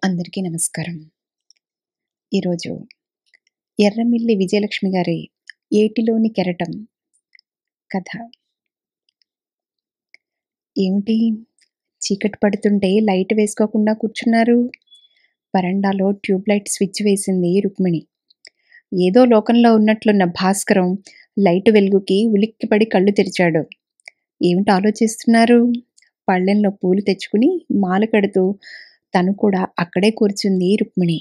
అందరికీ నమస్కారం. ఈరోజు ఎర్రమిల్లి విజయలక్ష్మి గారి 'ఏటిలోని కెరటం' కథ. ఏమిటి, చీకటి పడుతుంటే లైట్ వేసుకోకుండా కూర్చున్నారు? వరండాలో ట్యూబ్లైట్ స్విచ్ వేసింది రుక్మిణి. ఏదో లోకంలో ఉన్నట్లున్న భాస్కరం లైటు వెలుగుకి ఉలిక్కిపడి కళ్ళు తెరిచాడు. ఏమిటి ఆలోచిస్తున్నారు? పళ్ళెంలో పూలు తెచ్చుకుని మాల కడుతూ తను కూడా అక్కడే కూర్చుంది రుక్మిణి.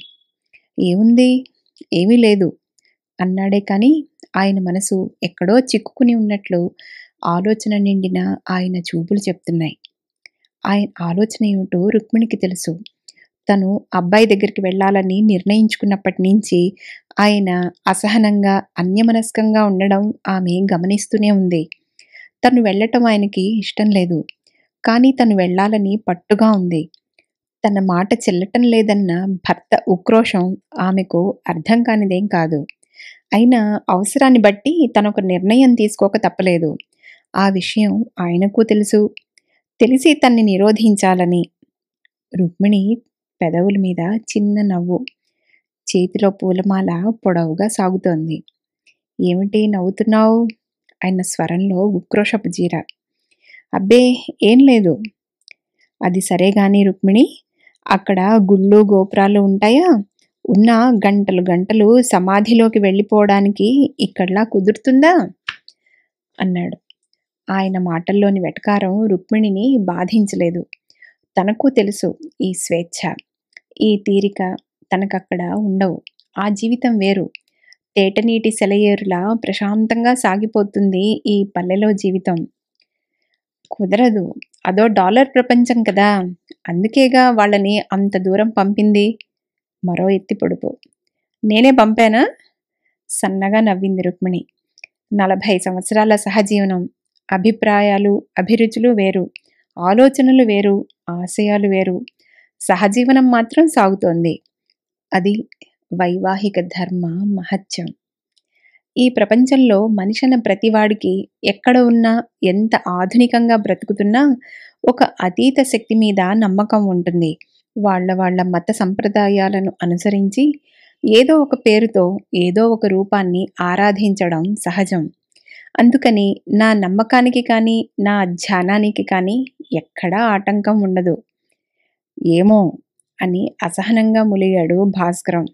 ఏముంది, ఏమీ లేదు అన్నాడే కాని ఆయన మనసు ఎక్కడో చిక్కుకుని ఉన్నట్లు ఆలోచన నిండిన ఆయన చూపులు చెప్తున్నాయి. ఆయన ఆలోచన ఏమిటో రుక్మిణికి తెలుసు. తను అబ్బాయి దగ్గరికి వెళ్ళాలని నిర్ణయించుకున్నప్పటి నుంచి ఆయన అసహనంగా అన్యమనస్కంగా ఉండడం ఆమె గమనిస్తూనే ఉంది. తను వెళ్ళటం ఆయనకి ఇష్టం లేదు, కానీ తను వెళ్ళాలని పట్టుగా ఉంది. తన మాట చెల్లటం లేదన్న భర్త ఉక్రోషం ఆమెకు అర్థం కానిదేం కాదు. అయినా అవసరాన్ని బట్టి తనొక నిర్ణయం తీసుకోక తప్పలేదు. ఆ విషయం ఆయనకు తెలుసు. తెలిసి తన్ని నిరోధించాలని. రుక్మిణి పెదవుల మీద చిన్న నవ్వు, చేతిలో పూలమాల పొడవుగా సాగుతోంది. ఏమిటి నవ్వుతున్నావు? ఆయన స్వరంలో ఉక్రోషపు జీర. అబ్బే, ఏం లేదు. అది సరేగాని రుక్మిణి, అక్కడ గుళ్ళు గోపురాలు ఉంటాయా? ఉన్న గంటలు గంటలు సమాధిలోకి వెళ్ళిపోవడానికి ఇక్కడలా కుదురుతుందా అన్నాడు. ఆయన మాటల్లోని వెటకారం రుక్మిణిని బాధించలేదు. తనకు తెలుసు ఈ స్వేచ్ఛ, ఈ తీరిక తనకక్కడ ఉండవు. ఆ జీవితం వేరు. తేటనీటి సెలయేరులా ప్రశాంతంగా సాగిపోతుంది ఈ పల్లెలో జీవితం. కుదరదు, అదో డాలర్ ప్రపంచం కదా, అందుకేగా వాళ్ళని అంత దూరం పంపింది. మరో ఎత్తి పొడుపు. నేనే పంపానా? సన్నగా నవ్వింది రుక్మిణి. 40 సంవత్సరాల సహజీవనం, అభిప్రాయాలు అభిరుచులు వేరు, ఆలోచనలు వేరు, ఆశయాలు వేరు. సహజీవనం మాత్రం సాగుతోంది. అది వైవాహిక ధర్మ మహత్యం. ఈ ప్రపంచంలో మనిషిన ప్రతివాడికి ఎక్కడ ఉన్నా, ఎంత ఆధునికంగా బ్రతుకుతున్నా ఒక అతీత శక్తి మీద నమ్మకం ఉంటుంది. వాళ్ళ మత సంప్రదాయాలను అనుసరించి ఏదో ఒక పేరుతో ఏదో ఒక రూపాన్ని ఆరాధించడం సహజం. అందుకని నా నమ్మకానికి కానీ నా ధ్యానానికి కానీ ఎక్కడా ఆటంకం ఉండదు. ఏమో అని అసహనంగా ములిగాడు భాస్కరం.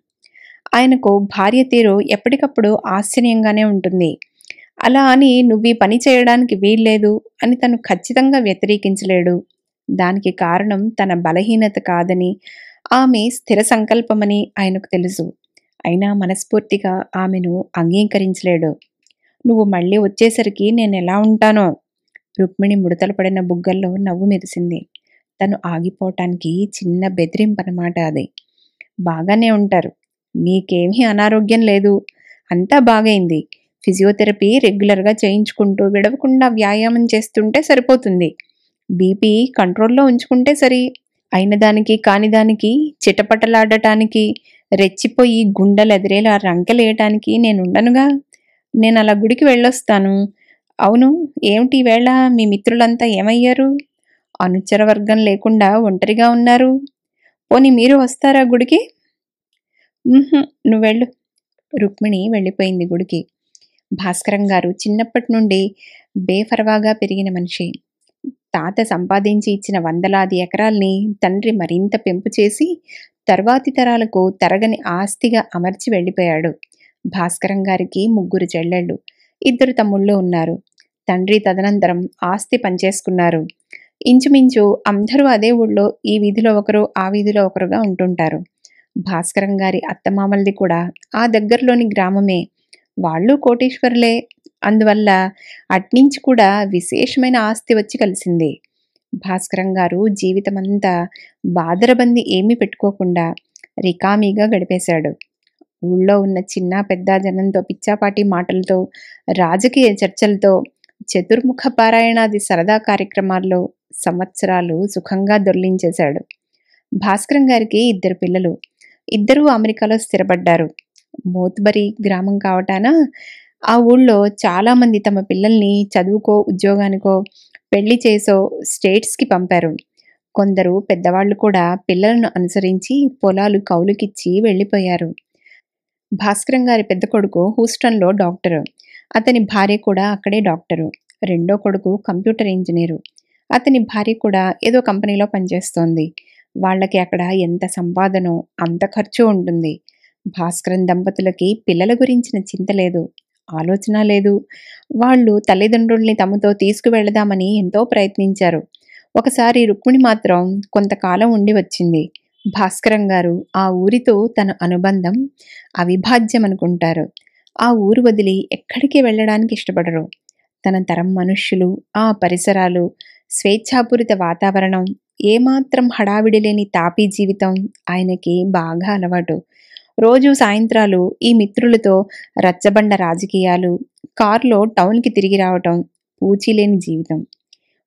ఆయనకు భార్య తీరు ఎప్పటికప్పుడు ఆశ్చర్యంగానే ఉంటుంది. అలా అని నువ్వీ పని చేయడానికి వీల్లేదు అని తను ఖచ్చితంగా వ్యతిరేకించలేడు. దానికి కారణం తన బలహీనత కాదని, ఆమె స్థిర సంకల్పమని ఆయనకు తెలుసు. అయినా మనస్ఫూర్తిగా ఆమెను అంగీకరించలేడు. నువ్వు మళ్ళీ వచ్చేసరికి నేనెలా ఉంటానో. రుక్మిణి ముడతలు పడిన బుగ్గల్లో నవ్వు మెరిసింది. తను ఆగిపోవటానికి చిన్న బెదిరింపనమాట అది. బాగానే ఉంటారు, నీకేమీ అనారోగ్యం లేదు, అంతా బాగైంది. ఫిజియోథెరపీ రెగ్యులర్గా చేయించుకుంటూ విడవకుండా వ్యాయామం చేస్తుంటే సరిపోతుంది. బీపీ కంట్రోల్లో ఉంచుకుంటే సరి. అయిన దానికి కాని దానికి చిటపటలాడటానికి, రెచ్చిపోయి గుండెలెదిరేలా రంకెలేయటానికి నేనుండనుగా. నేను అలా గుడికి వెళ్ళొస్తాను. అవును, ఏమిటి వేళ మీ మిత్రులంతా ఏమయ్యారు? అనుచర వర్గం లేకుండా ఒంటరిగా ఉన్నారు. పోనీ మీరు వస్తారా గుడికి? నువ్వెళ్ళు. రుక్మిణి వెళ్ళిపోయింది గుడికి. భాస్కరం గారు చిన్నప్పటి నుండి బేఫర్వాగా పెరిగిన మనిషి. తాత సంపాదించి ఇచ్చిన వందలాది ఎకరాల్ని తండ్రి మరింత పెంపు చేసి తర్వాతి తరాలకు తరగని ఆస్తిగా అమర్చి వెళ్ళిపోయాడు. భాస్కరం గారికి 3 చెల్లెళ్ళు, 2 తమ్ముళ్ళు ఉన్నారు. తండ్రి తదనంతరం ఆస్తి పంచేసుకున్నారు. ఇంచుమించు అందరూ అదే ఊళ్ళో ఈ వీధిలో ఒకరు ఆ వీధిలో ఒకరుగా ఉంటుంటారు. భాస్కరం గారి అత్తమామలది కూడా ఆ దగ్గరలోని గ్రామమే. వాళ్ళు కోటీశ్వరులే. అందువల్ల అట్నుంచి కూడా విశేషమైన ఆస్తి వచ్చి కలిసింది. భాస్కరం గారు జీవితమంతా బాదరబంది ఏమీ పెట్టుకోకుండా రికామీగా గడిపేశాడు. ఊళ్ళో ఉన్న చిన్న పెద్ద జనంతో పిచ్చాపాటి మాటలతో, రాజకీయ చర్చలతో, చతుర్ముఖ పారాయణాది సరదా కార్యక్రమాల్లో సంవత్సరాలు సుఖంగా దొర్లించేశాడు. భాస్కరం గారికి 2 పిల్లలు. 2 అమెరికాలో స్థిరపడ్డారు. మోత్బరి గ్రామం కావటాన ఆ ఊళ్ళో చాలామంది తమ పిల్లల్ని చదువుకో, ఉద్యోగానికో, పెళ్లి చేసో స్టేట్స్కి పంపారు. కొందరు పెద్దవాళ్ళు కూడా పిల్లలను అనుసరించి పొలాలు కౌలుకిచ్చి వెళ్ళిపోయారు. భాస్కరం గారి పెద్ద కొడుకు హూస్టన్‌లో డాక్టరు. అతని భార్య కూడా అక్కడే డాక్టరు. రెండో కొడుకు కంప్యూటర్ ఇంజినీరు. అతని భార్య కూడా ఏదో కంపెనీలో పనిచేస్తోంది. వాళ్ళకి అక్కడ ఎంత సంపాదనో అంత ఖర్చు ఉంటుంది. భాస్కరం దంపతులకి పిల్లల గురించిన చింత లేదు, ఆలోచన లేదు. వాళ్ళు తల్లిదండ్రుల్ని తమతో తీసుకువెళదామని ఎంతో ప్రయత్నించారు. ఒకసారి రుక్మిణి మాత్రం కొంతకాలం ఉండి వచ్చింది. భాస్కరం గారు ఆ ఊరితో తన అనుబంధం అవిభాజ్యమనుకుంటారు. ఆ ఊరు వదిలి ఎక్కడికి వెళ్ళడానికి ఇష్టపడరు. తన తరం మనుష్యులు, ఆ పరిసరాలు, స్వేచ్ఛాపూరిత వాతావరణం, ఏమాత్రం హడావిడి లేని తాపీ జీవితం ఆయనకి బాగా అలవాటు. రోజూ సాయంత్రాలు ఈ మిత్రులతో రచ్చబండ రాజకీయాలు, కారులో టౌన్‌కి తిరిగి రావటం, పూచీలేని జీవితం.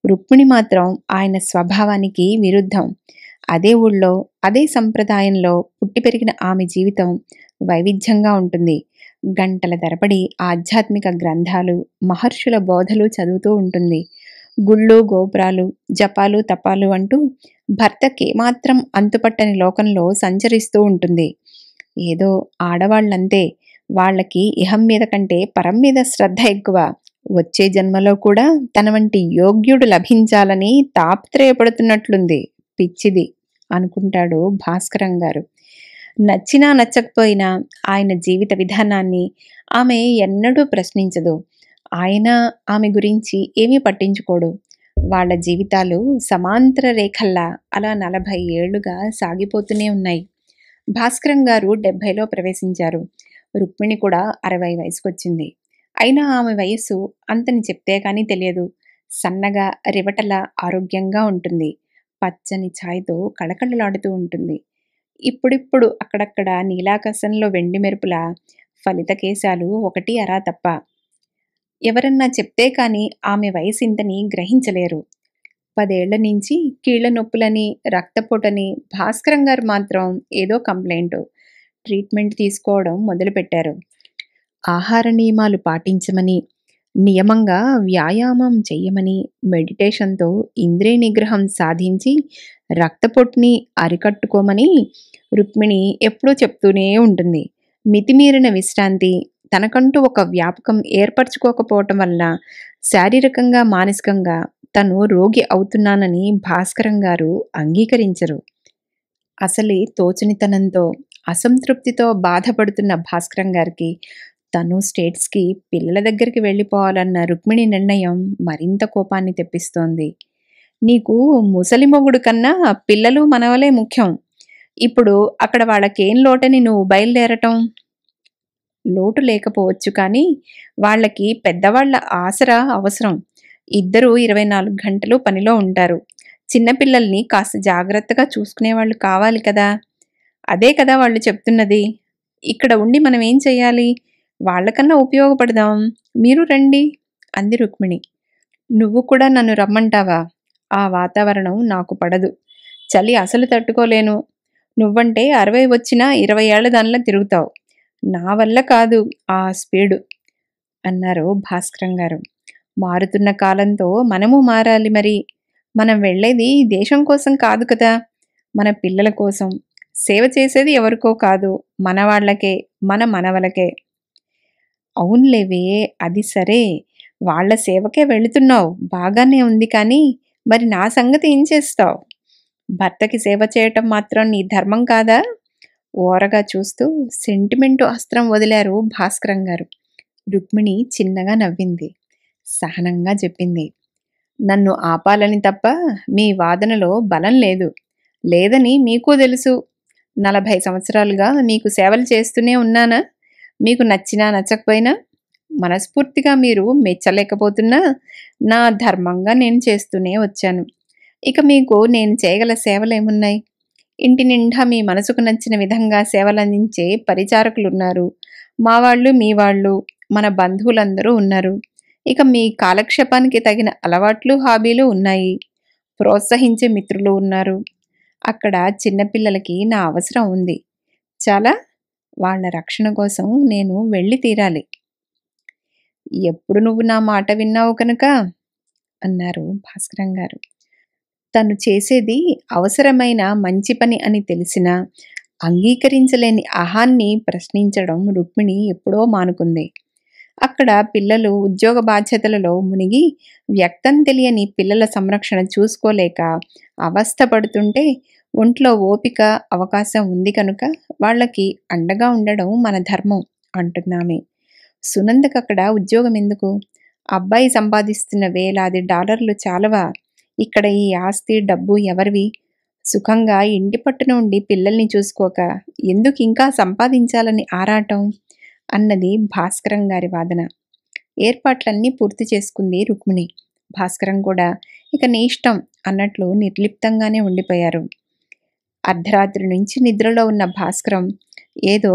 రుక్మిణి మాత్రం ఆయన స్వభావానికి విరుద్ధం. అదే ఊళ్ళో, అదే సంప్రదాయంలో పుట్టి పెరిగిన ఆమె జీవితం వైవిధ్యంగా ఉంటుంది. గంటల తరబడి ఆధ్యాత్మిక గ్రంథాలు, మహర్షుల బోధలు చదువుతూ ఉంటుంది. గుళ్ళు, గోపురాలు, జపాలు, తపాలు అంటూ భర్తకేమాత్రం అంతుపట్టని లోకంలో సంచరిస్తూ ఉంటుంది. ఏదో ఆడవాళ్ళంతే, వాళ్ళకి ఇహం మీద కంటే పరం మీద శ్రద్ధ ఎక్కువ. వచ్చే జన్మలో కూడా తన వంటి యోగ్యుడు లభించాలని తాపత్రయపడుతున్నట్లుంది. పిచ్చిది అనుకుంటాడు భాస్కరం గారు. నచ్చినా నచ్చకపోయినా ఆయన జీవిత విధానాన్ని ఆమె ఎన్నడూ ప్రశ్నించదు. ఆయన ఆమె గురించి ఏమీ పట్టించుకోడు. వాళ్ళ జీవితాలు సమాంతర రేఖల్లా అలా 40 ఏళ్లుగా సాగిపోతూనే ఉన్నాయి. భాస్కరం గారు 70లో ప్రవేశించారు. రుక్మిణి కూడా 60 వయసుకొచ్చింది. అయినా ఆమె వయస్సు అంతని చెప్తే కానీ తెలియదు. సన్నగా, రివటలా ఆరోగ్యంగా ఉంటుంది. పచ్చని ఛాయ్తో కళకళలాడుతూ ఉంటుంది. ఇప్పుడిప్పుడు అక్కడక్కడ నీలాకాశంలో వెండి మెరుపుల ఫలిత కేశాలు ఒకటి అరా తప్ప. ఎవరన్నా చెప్తే కాని ఆమె వయసింతని గ్రహించలేరు. 10 ఏళ్ల నుంచి కీళ్ల నొప్పులని, రక్తపోటని భాస్కరం గారు మాత్రం ఏదో కంప్లైంటు. ట్రీట్మెంట్ తీసుకోవడం మొదలుపెట్టారు. ఆహార నియమాలు పాటించమని, నియమంగా వ్యాయామం చెయ్యమని, మెడిటేషన్‌తో ఇంద్రియ నిగ్రహం సాధించి రక్తపోటుని అరికట్టుకోమని రుక్మిణి ఎప్పుడూ చెప్తూనే ఉంటుంది. మితిమీరిన విశ్రాంతి, తనకంటూ ఒక వ్యాపకం ఏర్పరచుకోకపోవటం వలన శారీరకంగా, మానసికంగా తను రోగి అవుతున్నానని భాస్కరం గారు అంగీకరించరు. అసలే తోచనితనంతో, అసంతృప్తితో బాధపడుతున్న భాస్కరం గారికి తను స్టేట్స్‌కి పిల్లల దగ్గరికి వెళ్ళిపోవాలన్న రుక్మిణి నిర్ణయం మరింత కోపాన్ని తెప్పిస్తోంది. నీకు ముసలి మొగుడు కన్నా పిల్లలు, మనవలే ముఖ్యం. ఇప్పుడు అక్కడ వాళ్ళకేం లోటని నువ్వు బయలుదేరటం? లోటు లేకపోవచ్చు కానీ వాళ్ళకి పెద్దవాళ్ల ఆసరా అవసరం. ఇద్దరూ 24 గంటలు పనిలో ఉంటారు. చిన్నపిల్లల్ని కాస్త జాగ్రత్తగా చూసుకునేవాళ్ళు కావాలి కదా! అదే కదా వాళ్ళు చెప్తున్నది. ఇక్కడ ఉండి మనం ఏం చెయ్యాలి? వాళ్ళకన్నా ఉపయోగపడదాం. మీరు రండి అంది రుక్మిణి. నువ్వు కూడా నన్ను రమ్మంటావా? ఆ వాతావరణం నాకు పడదు. చలి అసలు తట్టుకోలేను. నువ్వంటే 60 వచ్చినా 20 ఏళ్ల దానిలా తిరుగుతావు. నా వల్ల కాదు ఆ స్పీడు అన్నారు భాస్కరం గారు. మారుతున్న కాలంతో మనము మారాలి మరి. మనం వెళ్ళేది దేశం కోసం కాదు కదా, మన పిల్లల కోసం. సేవ చేసేది ఎవరికో కాదు, మన వాళ్ళకే, మన మనవలకే. అవునులేవే, అది సరే. వాళ్ళ సేవకే వెళుతున్నావు, బాగానే ఉంది. కానీ మరి నా సంగతి ఏం చేస్తావు? భర్తకి సేవ చేయటం మాత్రం నీ ధర్మం కాదా? ఓరగా చూస్తూ సెంటిమెంటు అస్త్రం వదిలారు భాస్కరం గారు. రుక్మిణి చిన్నగా నవ్వింది. సహనంగా చెప్పింది. నన్ను ఆపాలని తప్ప మీ వాదనలో బలం లేదు. లేదని మీకూ తెలుసు. 40 సంవత్సరాలుగా మీకు సేవలు చేస్తూనే ఉన్నానా? మీకు నచ్చినా నచ్చకపోయినా, మనస్ఫూర్తిగా మీరు మెచ్చలేకపోతున్నా నా ధర్మంగా నేను చేస్తూనే వచ్చాను. ఇక మీకు నేను చేయగల సేవలేమున్నాయి? ఇంటి నిండా మీ మనసుకు నచ్చిన విధంగా సేవలందించే పరిచారకులున్నారు. మా వాళ్ళు, మీ వాళ్ళు, మన బంధువులందరూ ఉన్నారు. ఇక మీ కాలక్షేపానికి తగిన అలవాట్లు, హాబీలు ఉన్నాయి. ప్రోత్సహించే మిత్రులు ఉన్నారు. అక్కడ చిన్నపిల్లలకి నా అవసరం ఉంది. చాలా, వాళ్ళ రక్షణ కోసం నేను వెళ్ళి తీరాలి. ఎప్పుడు నువ్వు నా మాట విన్నావు కనుక అన్నారు భాస్కరం గారు. తను చేసేది అవసరమైన మంచి పని అని తెలిసినా అంగీకరించలేని అహాన్ని ప్రశ్నించడం రుక్మిణి ఎప్పుడో మానుకుంది. అక్కడ పిల్లలు ఉద్యోగ బాధ్యతలలో మునిగి వ్యక్తం తెలియని పిల్లల సంరక్షణ చూసుకోలేక అవస్థ పడుతుంటే ఒంట్లో ఓపిక, అవకాశం ఉంది కనుక వాళ్ళకి అండగా ఉండడం మన ధర్మం అంటున్నామే. సునందకక్కడ ఉద్యోగం ఎందుకు? అబ్బాయి సంపాదిస్తున్న వేలాది డాలర్లు చాలవా? ఇక్కడ ఈ ఆస్తి, డబ్బు ఎవరివి? సుఖంగా ఇంటి పట్టున ఉండి పిల్లల్ని చూసుకోక ఎందుకు ఇంకా సంపాదించాలని ఆరాటం? అన్నది భాస్కరం గారి వాదన. ఏర్పాట్లన్నీ పూర్తి చేసుకుంది రుక్మిణి. భాస్కరం కూడా ఇక నీ ఇష్టం అన్నట్లు నిర్లిప్తంగానే ఉండిపోయారు. అర్ధరాత్రి నుంచి నిద్రలో ఉన్న భాస్కరం ఏదో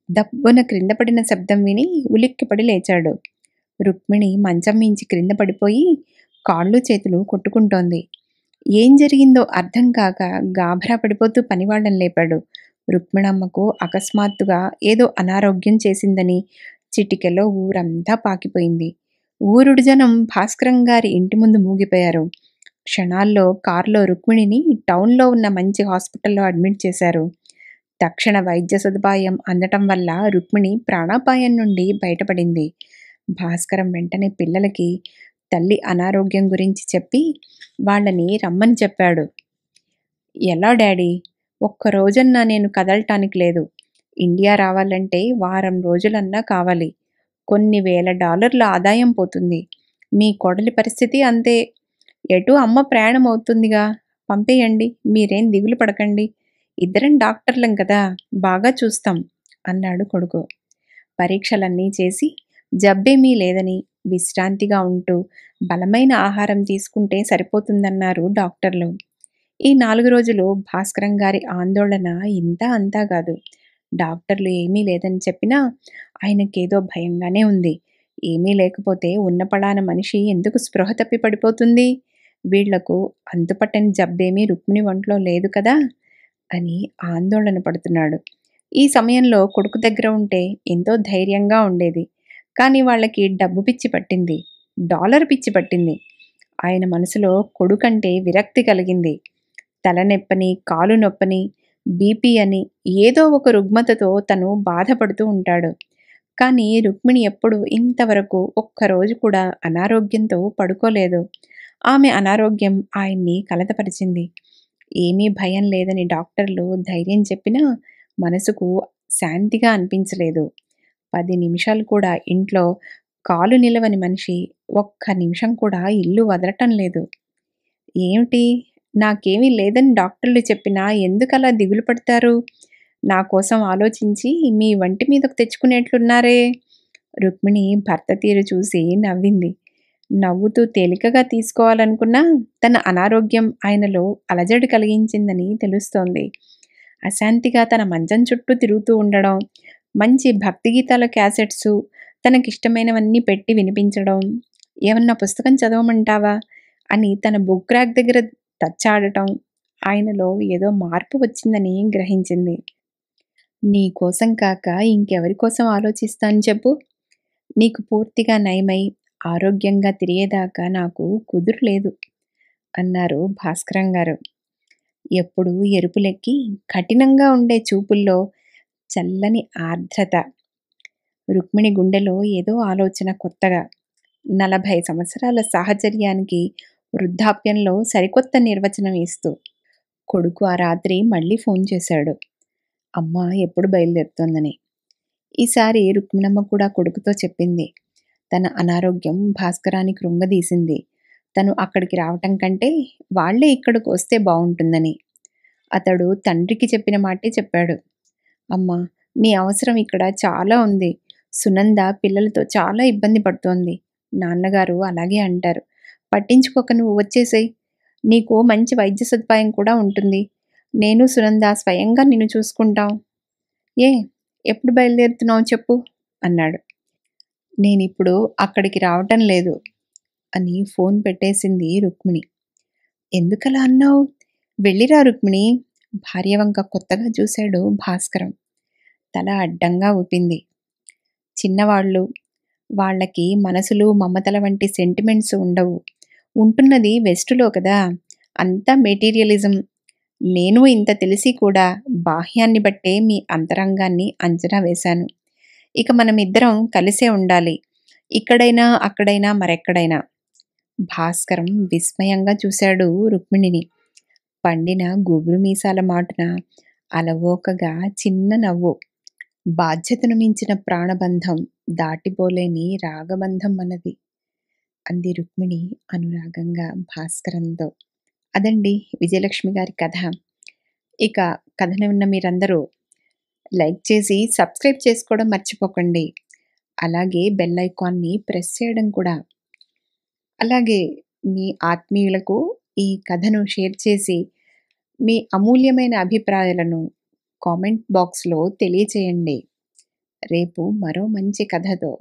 దబ్బున క్రింద పడిన శబ్దం విని ఉలిక్కిపడి లేచాడు. రుక్మిణి మంచం మించి క్రింద పడిపోయి కాళ్ళు చేతులు కొట్టుకుంటోంది. ఏం జరిగిందో అర్థం కాక గాభరా పడిపోతూ పనివాళ్ళని లేపాడు. రుక్మిణమ్మకు అకస్మాత్తుగా ఏదో అనారోగ్యం చేసిందని చిటికెలో ఊరంతా పాకిపోయింది. ఊరుడు జనం భాస్కరం గారి ఇంటి ముందు మూగిపోయారు. క్షణాల్లో కారులో రుక్మిణిని టౌన్లో ఉన్న మంచి హాస్పిటల్లో అడ్మిట్ చేశారు. తక్షణ వైద్య సదుపాయం అందటం వల్ల రుక్మిణి ప్రాణాపాయం నుండి బయటపడింది. భాస్కరం వెంటనే పిల్లలకి తల్లి అనారోగ్యం గురించి చెప్పి వాళ్ళని రమ్మని చెప్పాడు. ఎలా డాడీ? ఒక్కరోజన్నా నేను కదలటానికి లేదు. ఇండియా రావాలంటే వారం రోజులన్నా కావాలి. కొన్ని వేల డాలర్ల ఆదాయం పోతుంది. మీ కోడలి పరిస్థితి అంతే. ఎటు అమ్మ ప్రయాణం అవుతుందిగా, పంపేయండి. మీరేం దిగులు పడకండి. ఇద్దరం డాక్టర్లం కదా, బాగా చూస్తాం అన్నాడు కొడుకు. పరీక్షలన్నీ చేసి జబ్బేమీ లేదని విశ్రాంతిగా ఉంటూ బలమైన ఆహారం తీసుకుంటే సరిపోతుందన్నారు డాక్టర్లు. ఈ 4 రోజులు భాస్కరం గారి ఆందోళన ఇంత అంతా కాదు. డాక్టర్లు ఏమీ లేదని చెప్పినా ఆయనకేదో భయంగానే ఉంది. ఏమీ లేకపోతే ఉన్నపడాన మనిషి ఎందుకు స్పృహ తప్పి పడిపోతుంది? వీళ్లకు అంతుపట్టని జబ్బేమీ రుక్మిణి ఒంట్లో లేదు కదా అని ఆందోళన పడుతున్నాడు. ఈ సమయంలో కొడుకు దగ్గర ఉంటే ఎంతో ధైర్యంగా ఉండేది. కానీ వాళ్ళకి డబ్బు పిచ్చి పట్టింది, డాలర్ పిచ్చి పట్టింది. ఆయన మనసులో కొడుకంటే విరక్తి కలిగింది. తలనొప్పని, కాలు నొప్పని, బీపీ అని ఏదో ఒక రుగ్మతతో తను బాధపడుతూ ఉంటాడు. కానీ రుక్మిణి ఎప్పుడు ఇంతవరకు ఒక్కరోజు కూడా అనారోగ్యంతో పడుకోలేదు. ఆమె అనారోగ్యం ఆయన్ని కలతపరిచింది. ఏమీ భయం లేదని డాక్టర్లు ధైర్యం చెప్పినా మనసుకు శాంతిగా అనిపించలేదు. 10 నిమిషాలు కూడా ఇంట్లో కాలు నిలవని మనిషి ఒక్క నిమిషం కూడా ఇల్లు వదలటం లేదు. ఏమిటి? నాకేమీ లేదని డాక్టర్లు చెప్పినా ఎందుకలా దిగులు పడతారు? నా కోసం ఆలోచించి మీ వంటి మీదకు తెచ్చుకునేట్లున్నారే. రుక్మిణి భర్త తీరు చూసి నవ్వింది. నవ్వుతూ తేలికగా తీసుకోవాలనుకున్నా తన అనారోగ్యం ఆయనలో అలజడి కలిగించిందని తెలుస్తోంది. అశాంతిగా తన మంచం చుట్టూ తిరుగుతూ ఉండడం, మంచి భక్తి గీతాల క్యాసెట్సు తనకిష్టమైనవన్నీ పెట్టి వినిపించడం, ఏమన్నా పుస్తకం చదవమంటావా అని తన బుక్ ర్యాక్ దగ్గర తచ్చాడటం ఆయనలో ఏదో మార్పు వచ్చిందని గ్రహించింది. నీ కోసం కాక ఇంకెవరి కోసం ఆలోచిస్తాను చెప్పు? నీకు పూర్తిగా నయమై ఆరోగ్యంగా తిరిగేదాకా నాకు కుదురు లేదు అన్నారు భాస్కరం గారు. ఎప్పుడు ఎరుపులెక్కి కఠినంగా ఉండే చూపుల్లో చల్లని ఆర్ద్రత. రుక్మిణి గుండెలో ఏదో ఆలోచన కొత్తగా. 40 సంవత్సరాల సాహచర్యానికి వృద్ధాప్యంలో సరికొత్త నిర్వచనం ఇస్తూ. కొడుకు ఆ రాత్రి మళ్ళీ ఫోన్ చేశాడు, అమ్మ ఎప్పుడు బయలుదేరుతోందని. ఈసారి రుక్మిణమ్మ కూడా కొడుకుతో చెప్పింది. తన అనారోగ్యం భాస్కరానికి కృంగదీసింది. తను అక్కడికి రావటం కంటే వాళ్లే ఇక్కడికి వస్తే బావుంటుందని. అతడు తండ్రికి చెప్పిన మాటే చెప్పాడు. అమ్మా, నీ అవసరం ఇక్కడ చాలా ఉంది. సునంద పిల్లలతో చాలా ఇబ్బంది పడుతోంది. నాన్నగారు అలాగే అంటారు. పట్టించుకోక నువ్వు వచ్చేసేయ్. నీకు మంచి వైద్య సదుపాయం కూడా ఉంటుంది. నేను సునంద స్వయంగా నిన్ను చూసుకుంటాం. ఏ, ఎప్పుడు బయలుదేరుతున్నావు చెప్పు అన్నాడు. నేనిప్పుడు అక్కడికి రావటం లేదు అని ఫోన్ పెట్టేసింది రుక్మిణి. ఎందుకలా అన్నావు? వెళ్ళిరా రుక్మిణి. భార్య వంక కొత్తగా చూశాడు భాస్కరం. తల అడ్డంగా ఊపింది. చిన్నవాళ్ళు, వాళ్ళకి మనసులు, మమతల వంటి సెంటిమెంట్స్ ఉండవు. ఉంటున్నది వెస్టులో కదా. అంతా మెటీరియలిజం. నేను ఇంత తెలిసి కూడా బాహ్యాన్ని బట్టే మీ అంతరంగాన్ని అంచనా వేశాను. ఇక మనమిద్దరం కలిసే ఉండాలి. ఇక్కడైనా, అక్కడైనా, మరెక్కడైనా. భాస్కరం విస్మయంగా చూశాడు రుక్మిణిని. పండిన గుబురు మీసాల మాటున అలవోకగా చిన్న నవ్వు. బాధ్యతను మించిన ప్రాణబంధం, దాటిపోలేని రాగబంధం మనది అంది రుక్మిణి అనురాగంగా భాస్కరంతో. అదండి విజయలక్ష్మి గారి కథ. ఇక కథను విన్న మీరందరూ లైక్ చేసి సబ్స్క్రైబ్ చేసుకోవడం మర్చిపోకండి. అలాగే బెల్ ఐకాన్ని ప్రెస్ చేయడం కూడా. అలాగే మీ ఆత్మీయులకు ఈ కథను షేర్ చేసి మీ అమూల్యమైన అభిప్రాయాలను కామెంట్ బాక్స్లో తెలియచేయండి. రేపు మరో మంచి కథతో